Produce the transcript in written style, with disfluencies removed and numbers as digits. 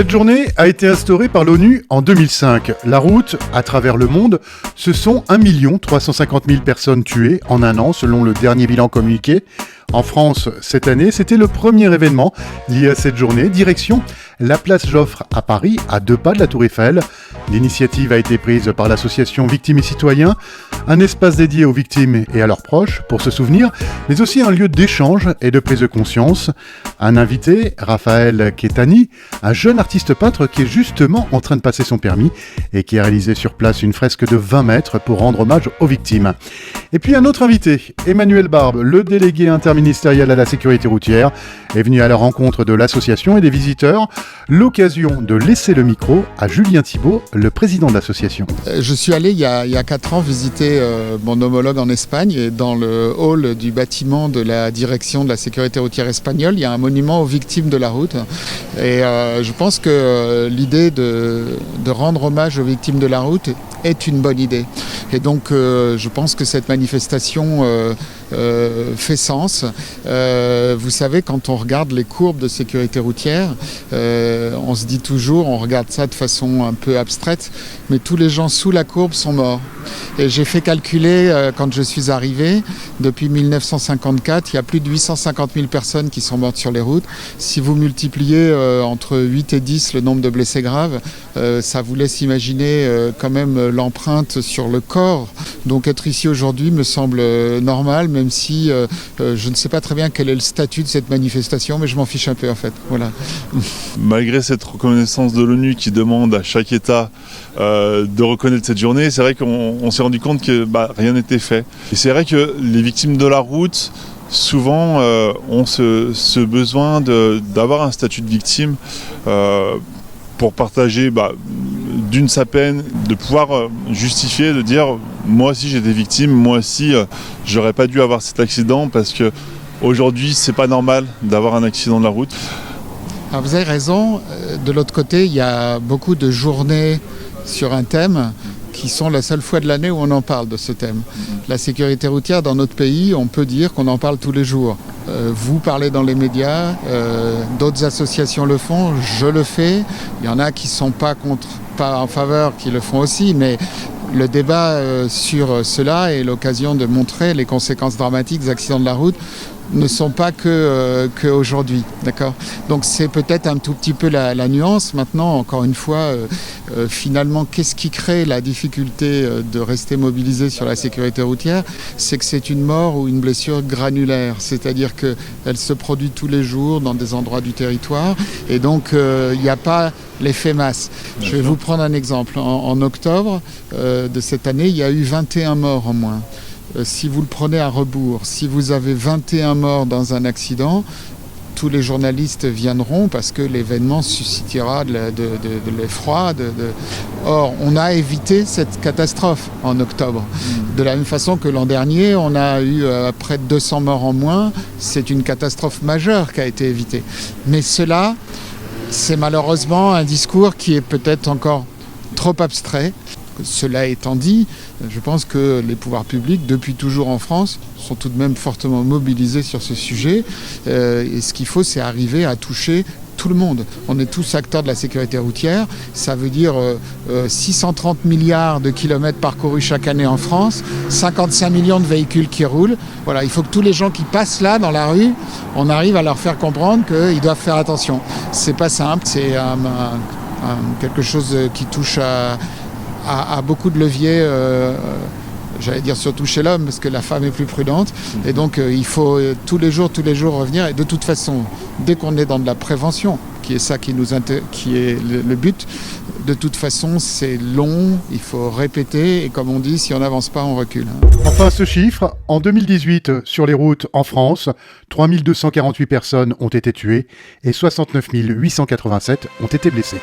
Cette journée a été instaurée par l'ONU en 2005. La route, à travers le monde, ce sont 1 350 000 personnes tuées en un an selon le dernier bilan communiqué. En France, cette année, c'était le premier événement lié à cette journée. Direction la place Joffre à Paris, à 2 pas de la Tour Eiffel. L'initiative a été prise par l'association Victimes et Citoyens, un espace dédié aux victimes et à leurs proches pour se souvenir, mais aussi un lieu d'échange et de prise de conscience. Un invité, Raphaël Kétani, un jeune artiste peintre qui est justement en train de passer son permis et qui a réalisé sur place une fresque de 20 mètres pour rendre hommage aux victimes. Et puis un autre invité, Emmanuel Barbe, le délégué interministériel à la sécurité routière, est venu à la rencontre de l'association et des visiteurs. L'occasion de laisser le micro à Julien Thibault, le président de l'association. Je suis allé il y a 4 ans visiter mon homologue en Espagne, et dans le hall du bâtiment de la direction de la sécurité routière espagnole, il y a un monument aux victimes de la route. Et je pense que l'idée de rendre hommage aux victimes de la route est une bonne idée. Et donc je pense que cette manifestation fait sens. Vous savez, quand on regarde les courbes de sécurité routière, on se dit toujours, on regarde ça de façon un peu abstraite, mais tous les gens sous la courbe sont morts. Et j'ai fait calculer, quand je suis arrivé, depuis 1954, il y a plus de 850 000 personnes qui sont mortes sur les routes. Si vous multipliez entre 8 et 10 le nombre de blessés graves, ça vous laisse imaginer quand même l'empreinte sur le corps. Donc être ici aujourd'hui me semble normal, même si je ne sais pas très bien quel est le statut de cette manifestation, mais je m'en fiche un peu en fait. Voilà. Malgré cette reconnaissance de l'ONU qui demande à chaque État de reconnaître cette journée, c'est vrai qu'on s'est rendu compte que rien n'était fait. Et c'est vrai que les victimes de la route, souvent, ont ce besoin d'avoir un statut de victime pour partager d'une sa peine, de pouvoir justifier, de dire moi aussi j'étais victime, moi aussi j'aurais pas dû avoir cet accident parce que aujourd'hui c'est pas normal d'avoir un accident de la route. Alors vous avez raison, de l'autre côté il y a beaucoup de journées sur un thème qui sont la seule fois de l'année où on en parle de ce thème. La sécurité routière dans notre pays, on peut dire qu'on en parle tous les jours. Vous parlez dans les médias, d'autres associations le font, je le fais. Il y en a qui ne sont pas en faveur, qui le font aussi, mais le débat sur cela est l'occasion de montrer les conséquences dramatiques des accidents de la route ne sont pas que aujourd'hui, d'accord ? Donc c'est peut-être un tout petit peu la nuance. Maintenant, encore une fois, finalement, qu'est-ce qui crée la difficulté de rester mobilisé sur la sécurité routière ? C'est que c'est une mort ou une blessure granulaire, c'est-à-dire qu'elle se produit tous les jours dans des endroits du territoire, et donc il n'y a pas l'effet masse. Je vais vous prendre un exemple. En octobre de cette année, il y a eu 21 morts en moins. Si vous le prenez à rebours, si vous avez 21 morts dans un accident, tous les journalistes viendront parce que l'événement suscitera de l'effroi. Or, on a évité cette catastrophe en octobre. De la même façon que l'an dernier, on a eu près de 200 morts en moins. C'est une catastrophe majeure qui a été évitée. Mais cela, c'est malheureusement un discours qui est peut-être encore trop abstrait. Cela étant dit, je pense que les pouvoirs publics, depuis toujours en France, sont tout de même fortement mobilisés sur ce sujet. Et ce qu'il faut, c'est arriver à toucher tout le monde. On est tous acteurs de la sécurité routière. Ça veut dire 630 milliards de kilomètres parcourus chaque année en France, 55 millions de véhicules qui roulent. Voilà, il faut que tous les gens qui passent là, dans la rue, on arrive à leur faire comprendre qu'ils doivent faire attention. C'est pas simple, c'est quelque chose qui touche à beaucoup de leviers, j'allais dire surtout chez l'homme, parce que la femme est plus prudente. Et donc il faut tous les jours revenir. Et de toute façon, dès qu'on est dans de la prévention, qui est ça qui est le but, de toute façon c'est long, il faut répéter, et comme on dit, si on n'avance pas, on recule. Enfin, ce chiffre, en 2018, sur les routes en France, 3 248 personnes ont été tuées et 69 887 ont été blessées.